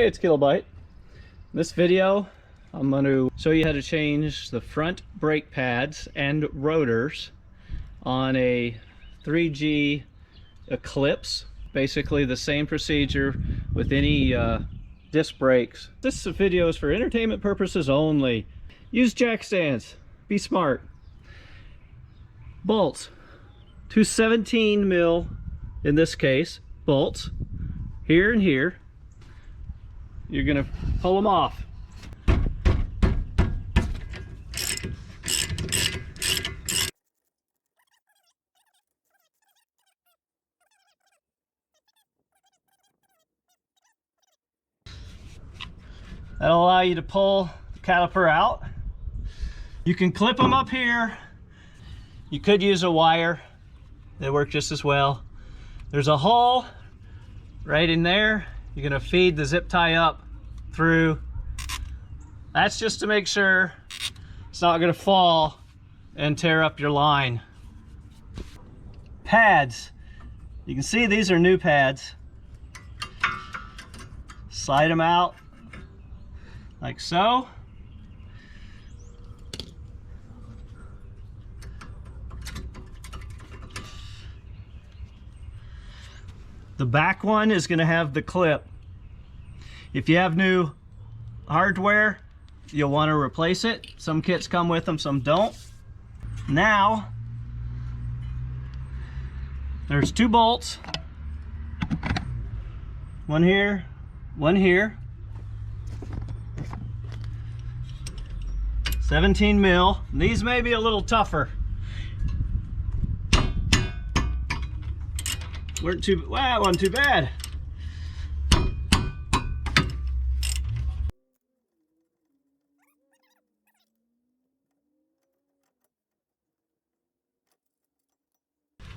Hey, it's Kilobyte. In this video, I'm going to show you how to change the front brake pads and rotors on a 3G Eclipse. Basically the same procedure with any disc brakes. This video is for entertainment purposes only. Use jack stands. Be smart. Bolts. 2 17 mil, in this case, bolts. Here and here. You're going to pull them off. That'll allow you to pull the caliper out. You can clip them up here. You could use a wire. They work just as well. There's a hole right in there. You're going to feed the zip tie up through. That's just to make sure it's not going to fall and tear up your line. Pads. You can see these are new pads. Slide them out like so. The back one is going to have the clip. If you have new hardware, you'll want to replace it. Some kits come with them, some don't. Now, there's 2 bolts. One here, one here. 17 mil. These may be a little tougher. Wasn't too bad.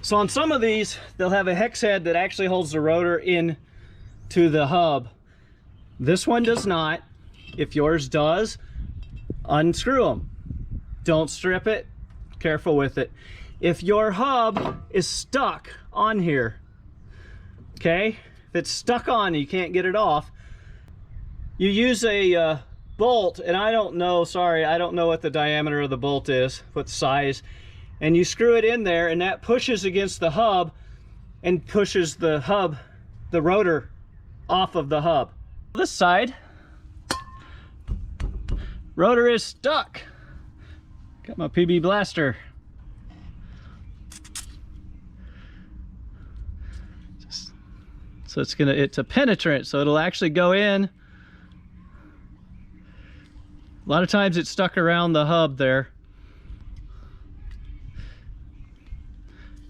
So on some of these, they'll have a hex head that actually holds the rotor in to the hub. This one does not. If yours does, unscrew them. Don't strip it. Careful with it. If your hub is stuck on here, okay, if it's stuck on, you can't get it off, you use a bolt, and I don't know, sorry, I don't know what the diameter of the bolt is, what size, and you screw it in there, and that pushes against the hub and pushes the hub, the rotor, off of the hub. This side, rotor is stuck. Got my PB blaster. So it's a penetrant, so it'll actually go in. A lot of times it's stuck around the hub there.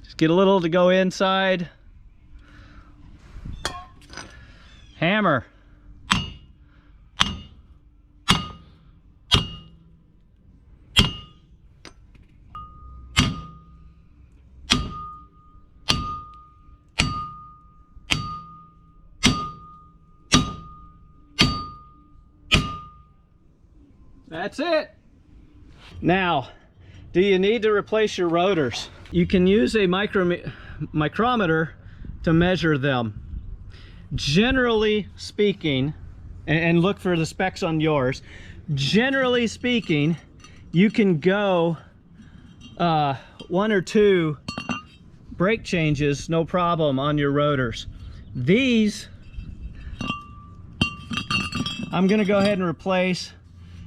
Just get a little to go inside. Hammer. That's it. Now, do you need to replace your rotors? You can use a micrometer to measure them. Generally speaking, and look for the specs on yours, generally speaking, you can go 1 or 2 brake changes, no problem, on your rotors. These, I'm gonna go ahead and replace,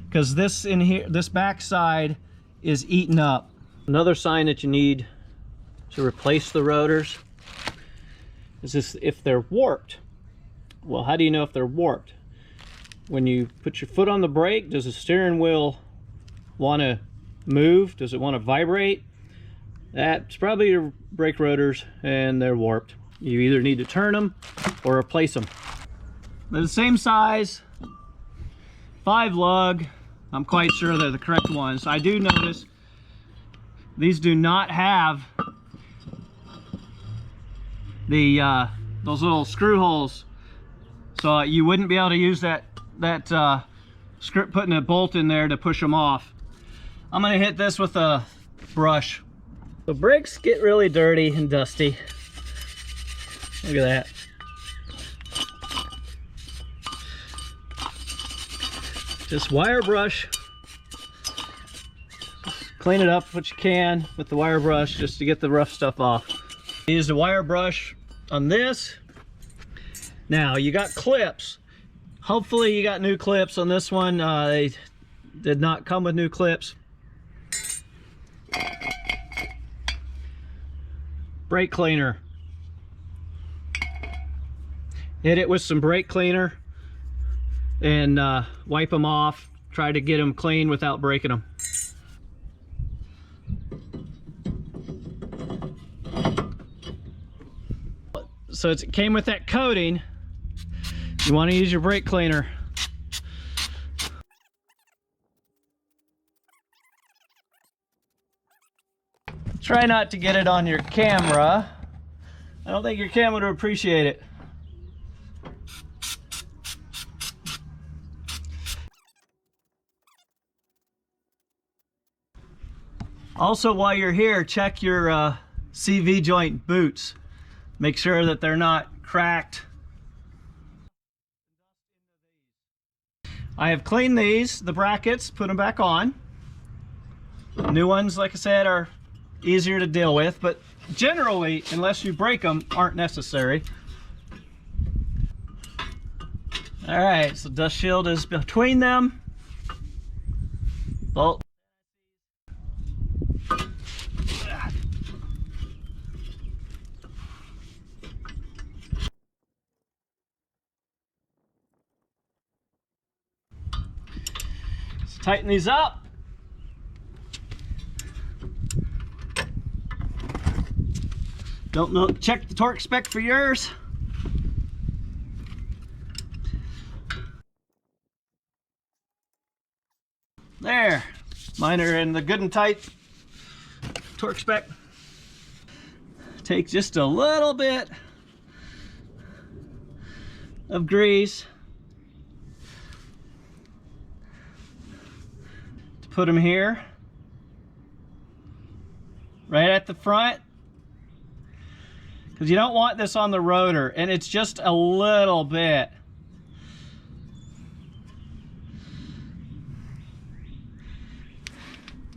because this in here, this back side is eaten up. Another sign that you need to replace the rotors is this, if they're warped. Well, how do you know if they're warped? When you put your foot on the brake, does the steering wheel want to move? Does it want to vibrate? That's probably your brake rotors, and they're warped. You either need to turn them or replace them. They're the same size, 5 lug. I'm quite sure they're the correct ones. I do notice these do not have the those little screw holes, so you wouldn't be able to use that script, putting a bolt in there to push them off. I'm gonna hit this with a brush. The brakes get really dirty and dusty. Look at that. Just wire brush. Clean it up what you can with the wire brush just to get the rough stuff off. Use the wire brush on this. Now you got clips. Hopefully you got new clips on this one. They did not come with new clips. Brake cleaner. Hit it with some brake cleaner and wipe them off. Try to get them clean without breaking them. So it came with that coating. You want to use your brake cleaner. Try not to get it on your camera. I don't think your camera would appreciate it. Also, while you're here, check your CV joint boots. Make sure that they're not cracked. I have cleaned these, the brackets, put them back on. New ones, like I said, are easier to deal with, but generally, unless you break them, aren't necessary. All right, so dust shield is between them. Bolt. Let's tighten these up. Don't know, check the torque spec for yours. There, mine are in the good and tight torque spec. Take just a little bit of grease to put them here, right at the front. Because you don't want this on the rotor, and it's just a little bit.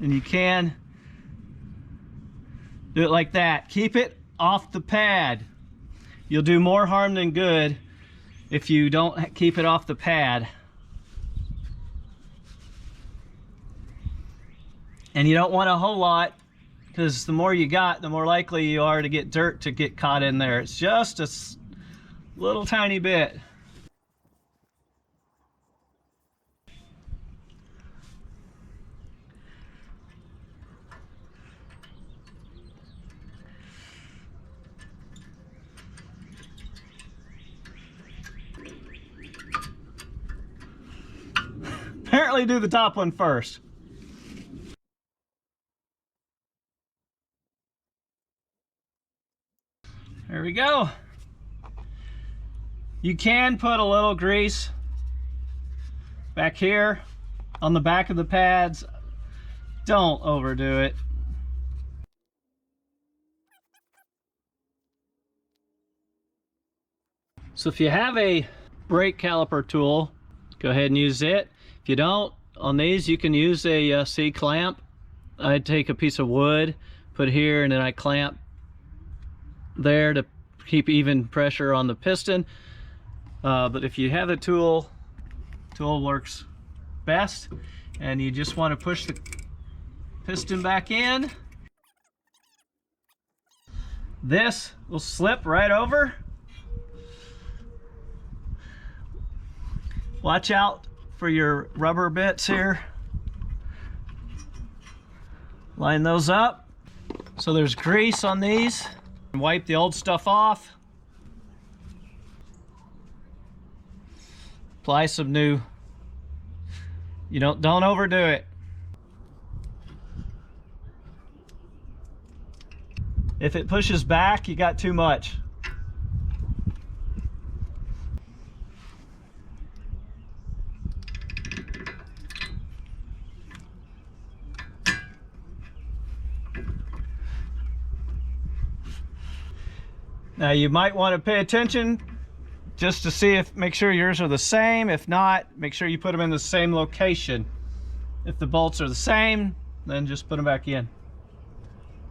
And you can do it like that. Keep it off the pad. You'll do more harm than good if you don't keep it off the pad. And you don't want a whole lot, because the more you got, the more likely you are to get dirt to get caught in there. It's just a little tiny bit. Apparently do the top one first. There we go. You can put a little grease back here on the back of the pads. Don't overdo it. So if you have a brake caliper tool, go ahead and use it. If you don't, on these you can use a C-clamp. I'd take a piece of wood, put it here, and then I clamp there to keep even pressure on the piston. But if you have the tool works best, and you just want to push the piston back in. This will slip right over. Watch out for your rubber bits here. Line those up. So there's grease on these. Wipe the old stuff off. Apply some new. You don't overdo it. If it pushes back, you got too much. Now you might want to pay attention just to see if, make sure yours are the same. If not, make sure you put them in the same location. If the bolts are the same, then just put them back in.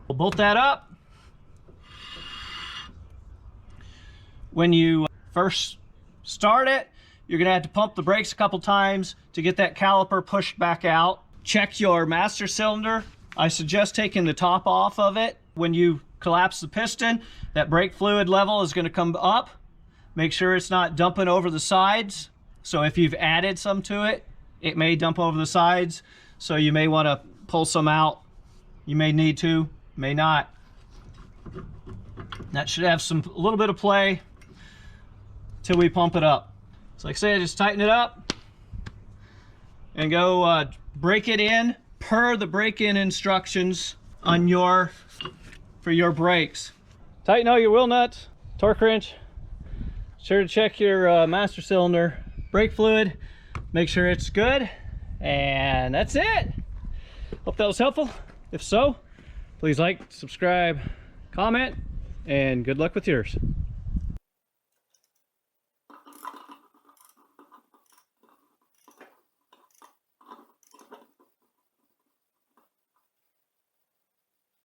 We'll bolt that up. When you first start it, you're gonna have to pump the brakes a couple times to get that caliper pushed back out. Check your master cylinder. I suggest taking the top off of it. When you collapse the piston, that brake fluid level is gonna come up. Make sure it's not dumping over the sides. So if you've added some to it, it may dump over the sides. So you may wanna pull some out. You may need to, may not. That should have a little bit of play till we pump it up. So like I say, just tighten it up and go break it in per the break-in instructions on for your brakes. Tighten all your wheel nuts, torque wrench. Sure to check your master cylinder brake fluid. Make sure it's good. And that's it. Hope that was helpful. If so, please like, subscribe, comment, and good luck with yours.